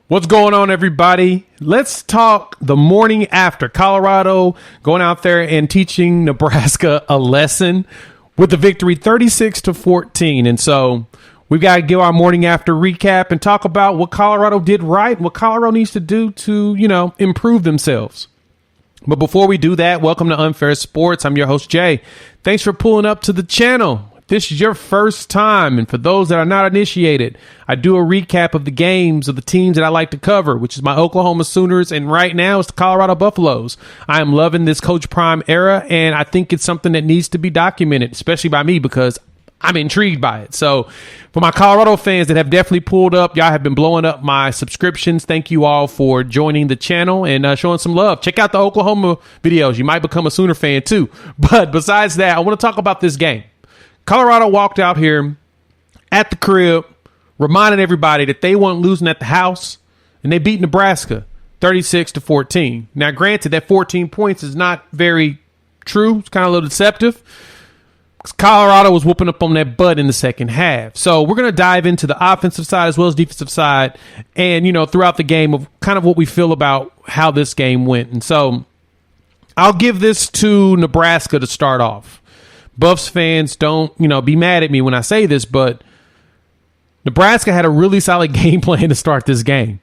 What's going on, everybody? Let's talk the morning after Colorado going out there and teaching Nebraska a lesson with the victory 36-14. And so we've got to give our morning after recap and talk about what Colorado did right, what Colorado needs to do to, improve themselves. But before we do that, welcome to Unfair Sports. I'm your host, Jay. Thanks for pulling up to the channel. If this is your first time, and for those that are not initiated, I do a recap of the games of the teams that I like to cover, which is my Oklahoma Sooners, and right now it's the Colorado Buffaloes. I am loving this Coach Prime era, and I think it's something that needs to be documented, especially by me, because I'm intrigued by it. So for my Colorado fans that have definitely pulled up, y'all have been blowing up my subscriptions. Thank you all for joining the channel and showing some love. Check out the Oklahoma videos. You might become a Sooner fan too. But besides that, I want to talk about this game. Colorado walked out here at the crib, reminding everybody that they weren't losing at the house, and they beat Nebraska 36-14. Now, granted, that 14 points is not very true. It's kind of a little deceptive. Colorado was whooping up on that butt in the second half. So we're going to dive into the offensive side as well as defensive side and, throughout the game of kind of what we feel about how this game went. And so I'll give this to Nebraska to start off. Buffs fans don't, be mad at me when I say this, but Nebraska had a really solid game plan to start this game.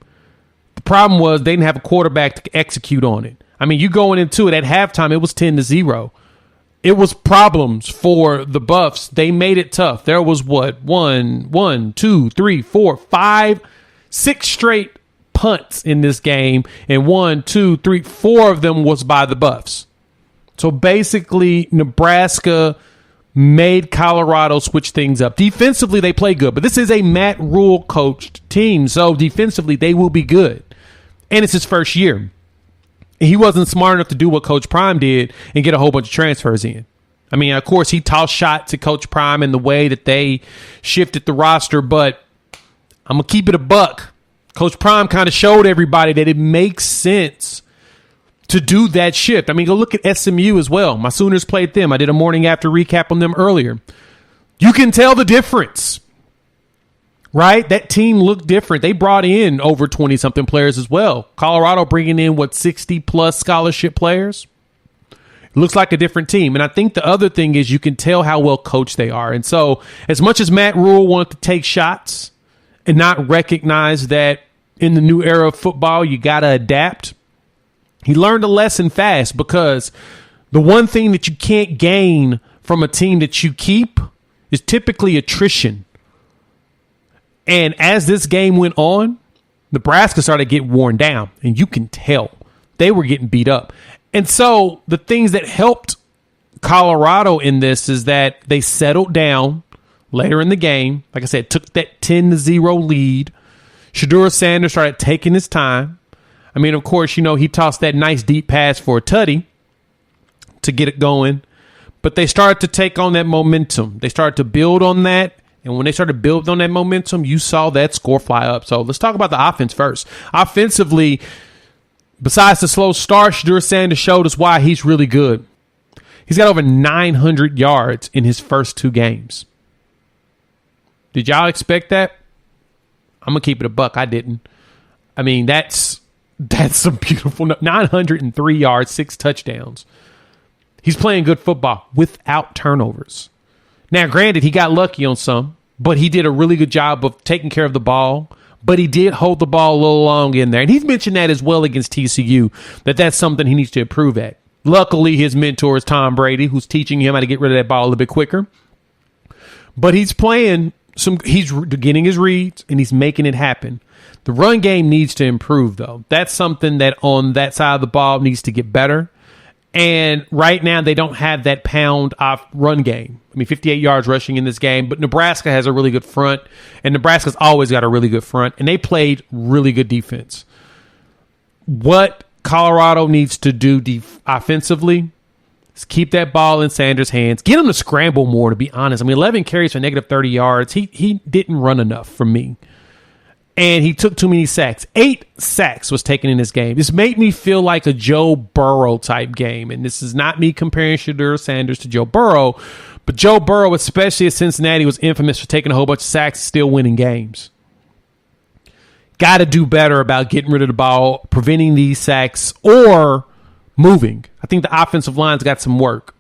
The problem was they didn't have a quarterback to execute on it. I mean, you going into it at halftime, it was 10-0. It was problems for the Buffs. They made it tough. There was one, two, three, four, five, 6 straight punts in this game, and 1, 2, 3, 4 of them was by the Buffs. So basically, Nebraska made Colorado switch things up. Defensively, they play good, but this is a Matt Rule coached team, so defensively, they will be good. And it's his first year. He wasn't smart enough to do what Coach Prime did and get a whole bunch of transfers in. I mean, of course, he tossed shots at Coach Prime in the way that they shifted the roster, but I'm going to keep it a buck. Coach Prime kind of showed everybody that it makes sense to do that shift. I mean, go look at SMU as well. My Sooners played them. I did a morning after recap on them earlier. You can tell the difference, right? That team looked different. They brought in over 20-something players as well. Colorado bringing in, 60-plus scholarship players? It looks like a different team. And I think the other thing is you can tell how well coached they are. And so as much as Matt Rule wanted to take shots and not recognize that in the new era of football, you got to adapt, he learned a lesson fast, because the one thing that you can't gain from a team that you keep is typically attrition. And as this game went on, Nebraska started to get worn down, and you can tell they were getting beat up. And so the things that helped Colorado in this is that they settled down later in the game. Like I said, took that 10-0 lead. Shedeur Sanders started taking his time. I mean, of course, he tossed that nice deep pass for a tutty to get it going. But they started to take on that momentum. They started to build on that. And when they started building on that momentum, you saw that score fly up. So let's talk about the offense first. Offensively, besides the slow start, Shedeur Sanders showed us why he's really good. He's got over 900 yards in his first 2 games. Did y'all expect that? I'm going to keep it a buck. I didn't. I mean, that's some beautiful 903 yards, 6 touchdowns. He's playing good football without turnovers. Now, granted, he got lucky on some, but he did a really good job of taking care of the ball. But he did hold the ball a little long in there. And he's mentioned that as well against TCU, that's something he needs to improve at. Luckily, his mentor is Tom Brady, who's teaching him how to get rid of that ball a little bit quicker. But he's he's getting his reads, and he's making it happen. The run game needs to improve, though. That's something that on that side of the ball needs to get better. And right now, they don't have that pound-off run game. I mean, 58 yards rushing in this game, but Nebraska has a really good front, and Nebraska's always got a really good front, and they played really good defense. What Colorado needs to do offensively is keep that ball in Sanders' hands. Get him to scramble more, to be honest. I mean, 11 carries for negative 30 yards. He didn't run enough for me. And he took too many sacks. 8 sacks was taken in this game. This made me feel like a Joe Burrow type game. And this is not me comparing Shedeur Sanders to Joe Burrow. But Joe Burrow, especially at Cincinnati, was infamous for taking a whole bunch of sacks and still winning games. got to do better about getting rid of the ball, preventing these sacks, or moving. I think the offensive line's got some work.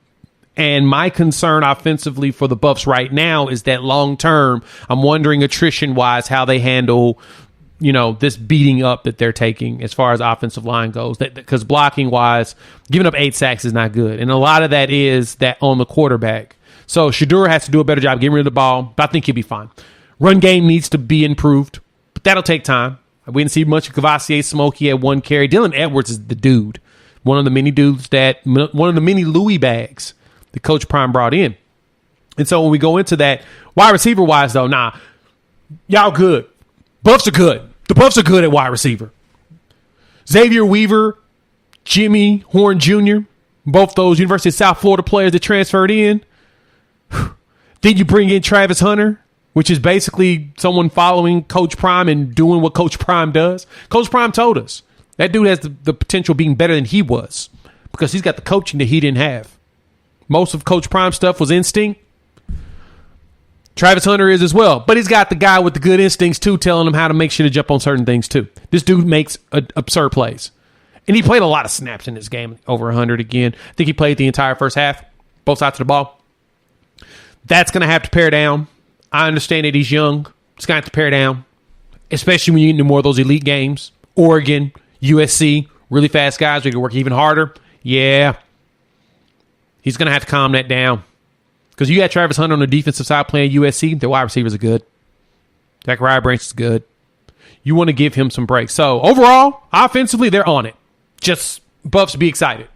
And my concern offensively for the Buffs right now is that long term, I'm wondering attrition-wise how they handle, this beating up that they're taking as far as offensive line goes. Because blocking-wise, giving up 8 sacks is not good. And a lot of that is that on the quarterback. So Shedeur has to do a better job getting rid of the ball, but I think he'll be fine. Run game needs to be improved, but that'll take time. We didn't see much of Cavassier Smoke. He had 1 carry. Dylan Edwards is the dude. One of the many Louis bags that Coach Prime brought in. And so when we go into that, wide receiver wise though, y'all good. Buffs are good. The Buffs are good at wide receiver. Xavier Weaver, Jimmy Horn Jr., both those University of South Florida players that transferred in. Then you bring in Travis Hunter, which is basically someone following Coach Prime and doing what Coach Prime does. Coach Prime told us that dude has the potential of being better than he was because he's got the coaching that he didn't have. Most of Coach Prime's stuff was instinct. Travis Hunter is as well. But he's got the guy with the good instincts, too, telling him how to make sure to jump on certain things, too. This dude makes absurd plays. And he played a lot of snaps in this game, over 100 again. I think he played the entire first half, both sides of the ball. That's going to have to pare down. I understand that he's young. It's going to have to pare down, especially when you get into more of those elite games. Oregon, USC, really fast guys. We can work even harder. Yeah. He's going to have to calm that down. Because you got Travis Hunter on the defensive side playing USC. Their wide receivers are good. Zachariah Branch is good. You want to give him some breaks. So, overall, offensively, they're on it. Just Buffs be excited.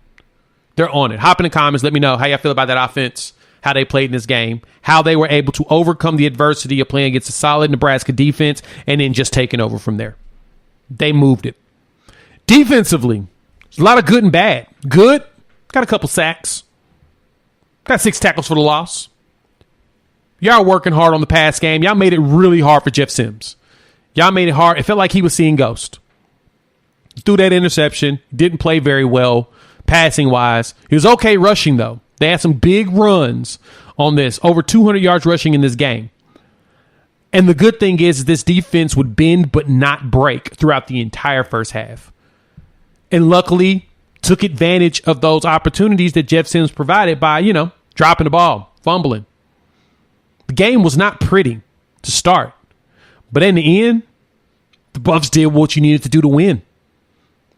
They're on it. Hop in the comments. Let me know how y'all feel about that offense, how they played in this game, how they were able to overcome the adversity of playing against a solid Nebraska defense, and then just taking over from there. They moved it. Defensively, there's a lot of good and bad. Good, got a couple sacks. Got 6 tackles for the loss. Y'all working hard on the pass game. Y'all made it really hard for Jeff Sims. Y'all made it hard. It felt like he was seeing ghost. Threw that interception. Didn't play very well passing-wise. He was okay rushing, though. They had some big runs on this. Over 200 yards rushing in this game. And the good thing is this defense would bend but not break throughout the entire first half. And luckily, took advantage of those opportunities that Jeff Sims provided by, dropping the ball, fumbling. The game was not pretty to start. But in the end, the Buffs did what you needed to do to win.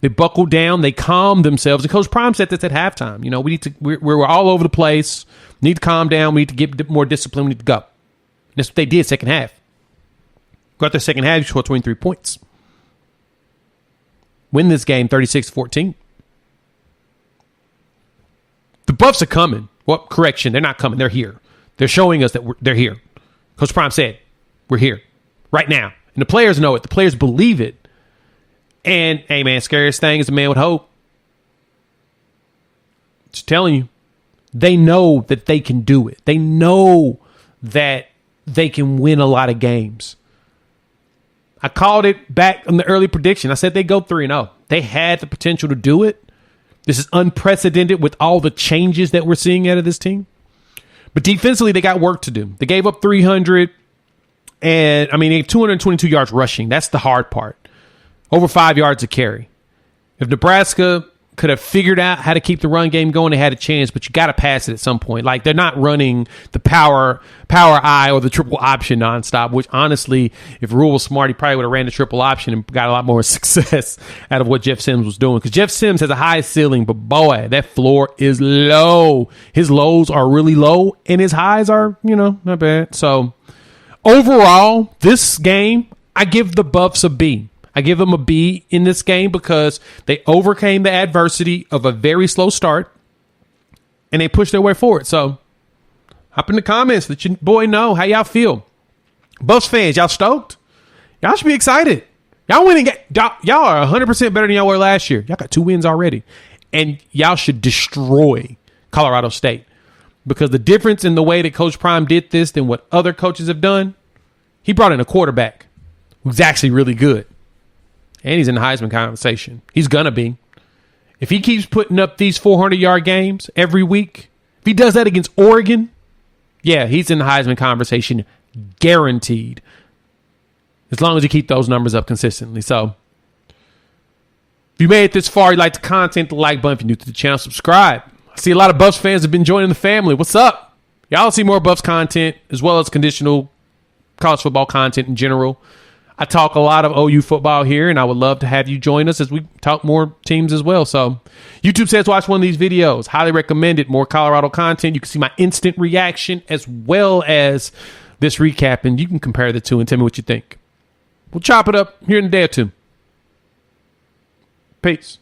They buckled down. They calmed themselves. And Coach Prime said this at halftime. We're all over the place. We need to calm down. We need to get more discipline. We need to go. And that's what they did second half. Got their second half, scored 23 points. Win this game 36-14. The Buffs are coming. Well, correction, they're not coming. They're here. They're showing us that they're here. Coach Prime said, we're here right now. And the players know it. The players believe it. And, hey, man, scariest thing is a man with hope. Just telling you. They know that they can do it. They know that they can win a lot of games. I called it back in the early prediction. I said they go 3-0. They had the potential to do it. This is unprecedented with all the changes that we're seeing out of this team. But defensively, they got work to do. They gave up 300 and, they have 222 yards rushing. That's the hard part. Over 5 yards a carry. If Nebraska could have figured out how to keep the run game going, they had a chance, but you got to pass it at some point. Like, they're not running the power I or the triple option nonstop, which honestly, if Rule was smart, he probably would have ran the triple option and got a lot more success out of what Jeff Sims was doing. Because Jeff Sims has a high ceiling, but boy, that floor is low. His lows are really low, and his highs are, not bad. So, overall, this game, I give the Buffs a B. I give them a B in this game because they overcame the adversity of a very slow start and they pushed their way forward. So hop in the comments. Let your boy know how y'all feel. Buffs fans, y'all stoked? Y'all should be excited. Y'all winning. Y'all are 100% better than y'all were last year. Y'all got 2 wins already. And y'all should destroy Colorado State because the difference in the way that Coach Prime did this than what other coaches have done, he brought in a quarterback who's actually really good. And he's in the Heisman conversation. He's going to be. If he keeps putting up these 400-yard games every week, if he does that against Oregon, yeah, he's in the Heisman conversation, guaranteed. as long as you keep those numbers up consistently. So if you made it this far, you like the content, the like button. If you're new to the channel, subscribe. I see a lot of Buffs fans have been joining the family. What's up? Y'all see more Buffs content as well as conditional college football content in general. I talk a lot of OU football here, and I would love to have you join us as we talk more teams as well. So YouTube says watch one of these videos. Highly recommend it. More Colorado content. You can see my instant reaction as well as this recap, and you can compare the two and tell me what you think. We'll chop it up here in a day or two. Peace.